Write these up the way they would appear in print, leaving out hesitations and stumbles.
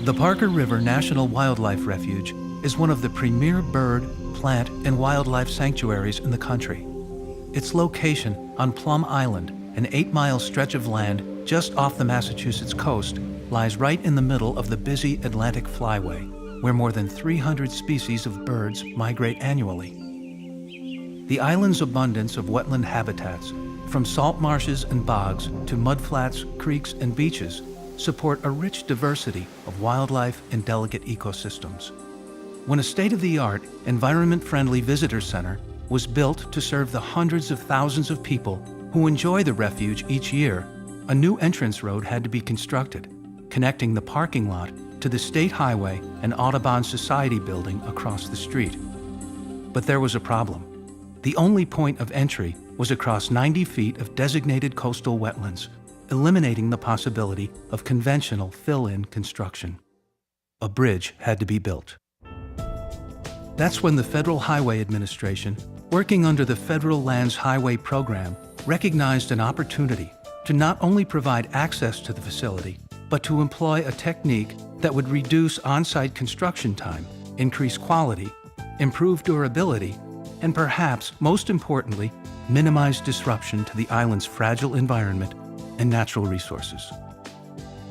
The Parker River National Wildlife Refuge is one of the premier bird, plant, and wildlife sanctuaries in the country. Its location on Plum Island, an 8-mile stretch of land just off the Massachusetts coast, lies right in the middle of the busy Atlantic Flyway, where more than 300 species of birds migrate annually. The island's abundance of wetland habitats, from salt marshes and bogs to mudflats, creeks, and beaches, support a rich diversity of wildlife and delicate ecosystems. When a state-of-the-art, environment-friendly visitor center was built to serve the hundreds of thousands of people who enjoy the refuge each year, a new entrance road had to be constructed, connecting the parking lot to the State Highway and Audubon Society building across the street. But there was a problem. The only point of entry was across 90 feet of designated coastal wetlands, eliminating the possibility of conventional fill-in construction. A bridge had to be built. That's when the Federal Highway Administration, working under the Federal Lands Highway Program, recognized an opportunity to not only provide access to the facility, but to employ a technique that would reduce on-site construction time, increase quality, improve durability, and perhaps, most importantly, minimize disruption to the island's fragile environment and natural resources.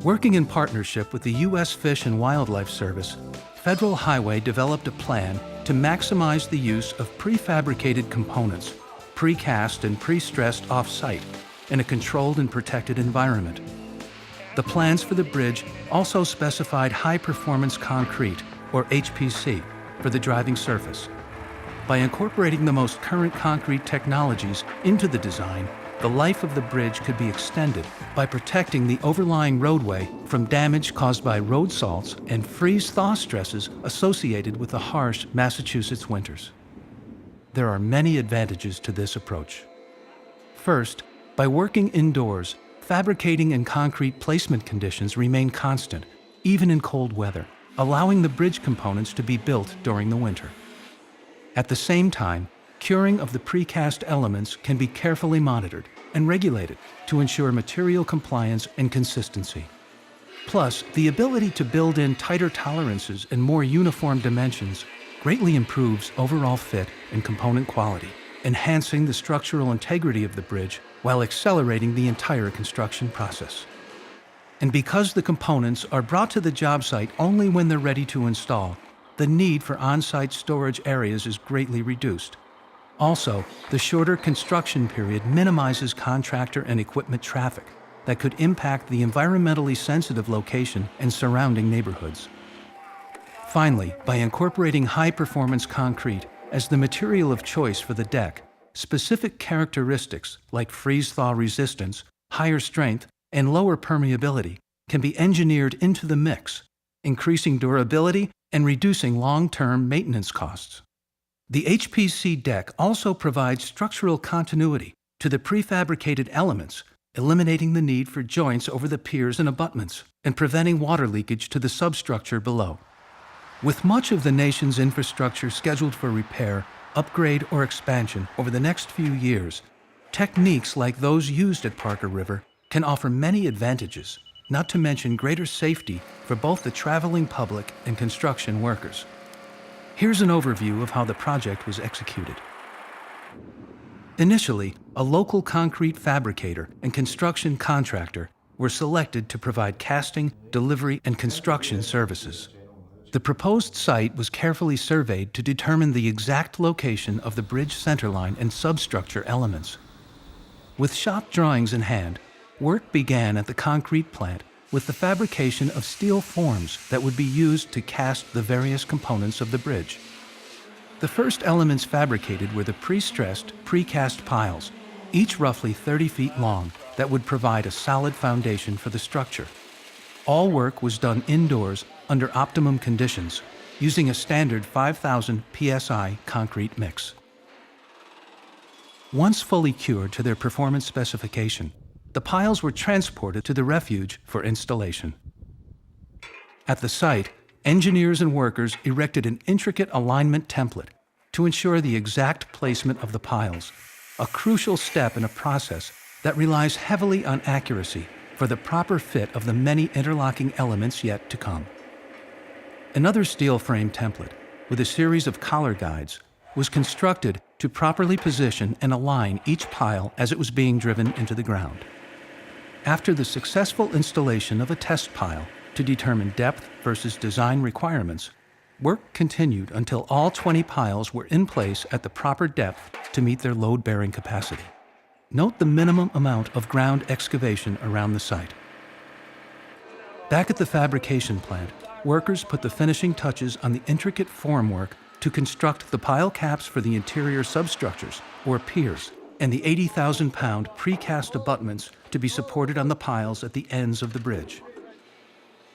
Working in partnership with the U.S. Fish and Wildlife Service, Federal Highway developed a plan to maximize the use of prefabricated components, precast and pre-stressed off-site, in a controlled and protected environment. The plans for the bridge also specified high-performance concrete, or HPC, for the driving surface. By incorporating the most current concrete technologies into the design, the life of the bridge could be extended by protecting the overlying roadway from damage caused by road salts and freeze-thaw stresses associated with the harsh Massachusetts winters. There are many advantages to this approach. First, by working indoors, fabricating and concrete placement conditions remain constant, even in cold weather, allowing the bridge components to be built during the winter. At the same time, curing of the precast elements can be carefully monitored and regulated to ensure material compliance and consistency. Plus, the ability to build in tighter tolerances and more uniform dimensions greatly improves overall fit and component quality, enhancing the structural integrity of the bridge while accelerating the entire construction process. And because the components are brought to the job site only when they're ready to install, the need for on-site storage areas is greatly reduced. Also, the shorter construction period minimizes contractor and equipment traffic that could impact the environmentally sensitive location and surrounding neighborhoods. Finally, by incorporating high-performance concrete as the material of choice for the deck, specific characteristics like freeze-thaw resistance, higher strength, and lower permeability can be engineered into the mix, increasing durability and reducing long-term maintenance costs. The HPC deck also provides structural continuity to the prefabricated elements, eliminating the need for joints over the piers and abutments and preventing water leakage to the substructure below. With much of the nation's infrastructure scheduled for repair, upgrade, or expansion over the next few years, techniques like those used at Parker River can offer many advantages, not to mention greater safety for both the traveling public and construction workers. Here's an overview of how the project was executed. Initially, a local concrete fabricator and construction contractor were selected to provide casting, delivery, and construction services. The proposed site was carefully surveyed to determine the exact location of the bridge centerline and substructure elements. With shop drawings in hand, work began at the concrete plant with the fabrication of steel forms that would be used to cast the various components of the bridge. The first elements fabricated were the pre-stressed, precast piles, each roughly 30 feet long, that would provide a solid foundation for the structure. All work was done indoors under optimum conditions, using a standard 5,000 psi concrete mix. Once fully cured to their performance specification, the piles were transported to the refuge for installation. At the site, engineers and workers erected an intricate alignment template to ensure the exact placement of the piles, a crucial step in a process that relies heavily on accuracy for the proper fit of the many interlocking elements yet to come. Another steel frame template, with a series of collar guides, was constructed to properly position and align each pile as it was being driven into the ground. After the successful installation of a test pile to determine depth versus design requirements, work continued until all 20 piles were in place at the proper depth to meet their load-bearing capacity. Note the minimum amount of ground excavation around the site. Back at the fabrication plant, workers put the finishing touches on the intricate formwork to construct the pile caps for the interior substructures, or piers, and the 80,000-pound precast abutments to be supported on the piles at the ends of the bridge.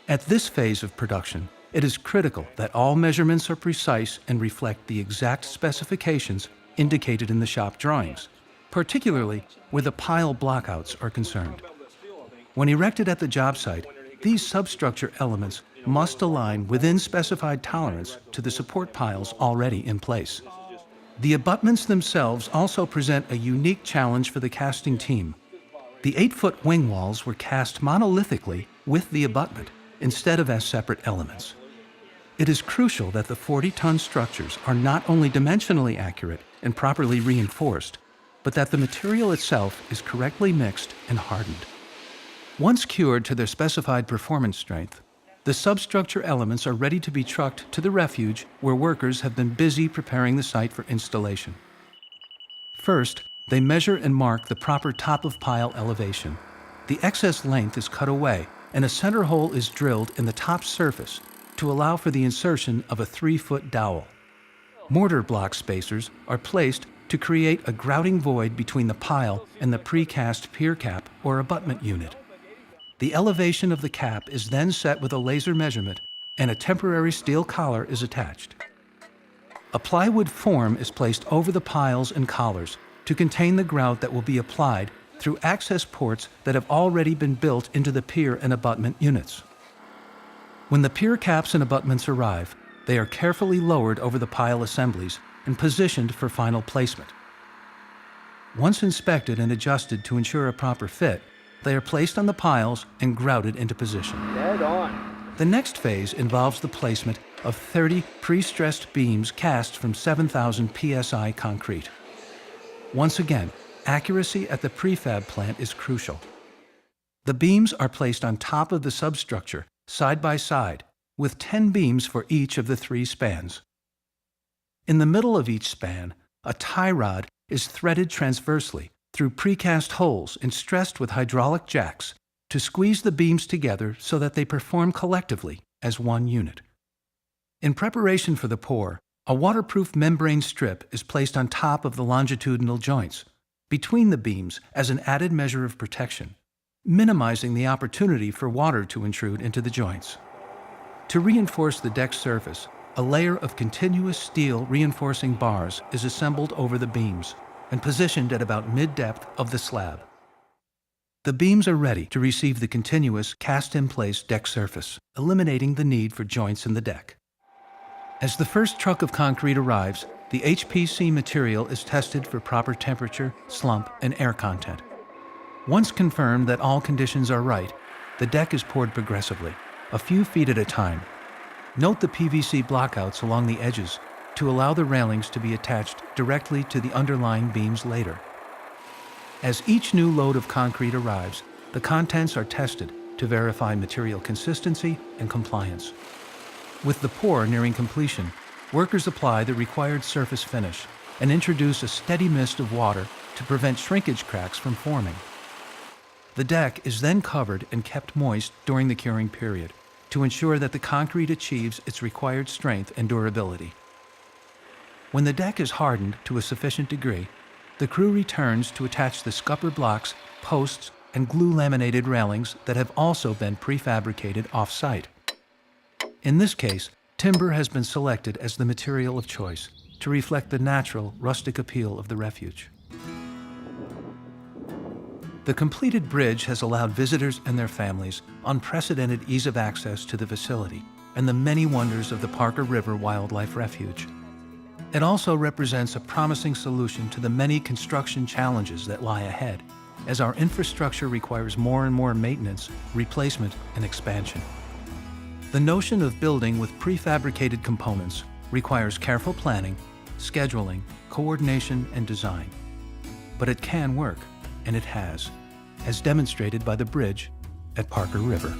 At this phase of production, it is critical that all measurements are precise and reflect the exact specifications indicated in the shop drawings, particularly where the pile blockouts are concerned. When erected at the job site, these substructure elements must align within specified tolerance to the support piles already in place. The abutments themselves also present a unique challenge for the casting team. The 8-foot wing walls were cast monolithically with the abutment instead of as separate elements. It is crucial that the 40-ton structures are not only dimensionally accurate and properly reinforced, but that the material itself is correctly mixed and hardened. Once cured to their specified performance strength, the substructure elements are ready to be trucked to the refuge where workers have been busy preparing the site for installation. First, they measure and mark the proper top-of-pile elevation. The excess length is cut away, and a center hole is drilled in the top surface to allow for the insertion of a 3-foot dowel. Mortar block spacers are placed to create a grouting void between the pile and the precast pier cap or abutment unit. The elevation of the cap is then set with a laser measurement, and a temporary steel collar is attached. A plywood form is placed over the piles and collars to contain the grout that will be applied through access ports that have already been built into the pier and abutment units. When the pier caps and abutments arrive, they are carefully lowered over the pile assemblies and positioned for final placement. Once inspected and adjusted to ensure a proper fit, they are placed on the piles and grouted into position. Dead on. The next phase involves the placement of 30 pre-stressed beams cast from 7,000 psi concrete. Once again, accuracy at the prefab plant is crucial. The beams are placed on top of the substructure, side by side, with 10 beams for each of the 3 spans. In the middle of each span, a tie rod is threaded transversely through precast holes and stressed with hydraulic jacks to squeeze the beams together so that they perform collectively as one unit. In preparation for the pour, a waterproof membrane strip is placed on top of the longitudinal joints, between the beams as an added measure of protection, minimizing the opportunity for water to intrude into the joints. To reinforce the deck surface, a layer of continuous steel reinforcing bars is assembled over the beams and positioned at about mid-depth of the slab. The beams are ready to receive the continuous cast-in-place deck surface, eliminating the need for joints in the deck. As the first truck of concrete arrives, the HPC material is tested for proper temperature, slump, and air content. Once confirmed that all conditions are right, the deck is poured progressively, a few feet at a time. Note the PVC blockouts along the edges to allow the railings to be attached directly to the underlying beams later. As each new load of concrete arrives, the contents are tested to verify material consistency and compliance. With the pour nearing completion, workers apply the required surface finish and introduce a steady mist of water to prevent shrinkage cracks from forming. The deck is then covered and kept moist during the curing period to ensure that the concrete achieves its required strength and durability. When the deck is hardened to a sufficient degree, the crew returns to attach the scupper blocks, posts, and glue-laminated railings that have also been prefabricated off-site. In this case, timber has been selected as the material of choice to reflect the natural, rustic appeal of the refuge. The completed bridge has allowed visitors and their families unprecedented ease of access to the facility and the many wonders of the Parker River Wildlife Refuge. It also represents a promising solution to the many construction challenges that lie ahead, as our infrastructure requires more and more maintenance, replacement, and expansion. The notion of building with prefabricated components requires careful planning, scheduling, coordination, and design. But it can work, and it has, as demonstrated by the bridge at Parker River.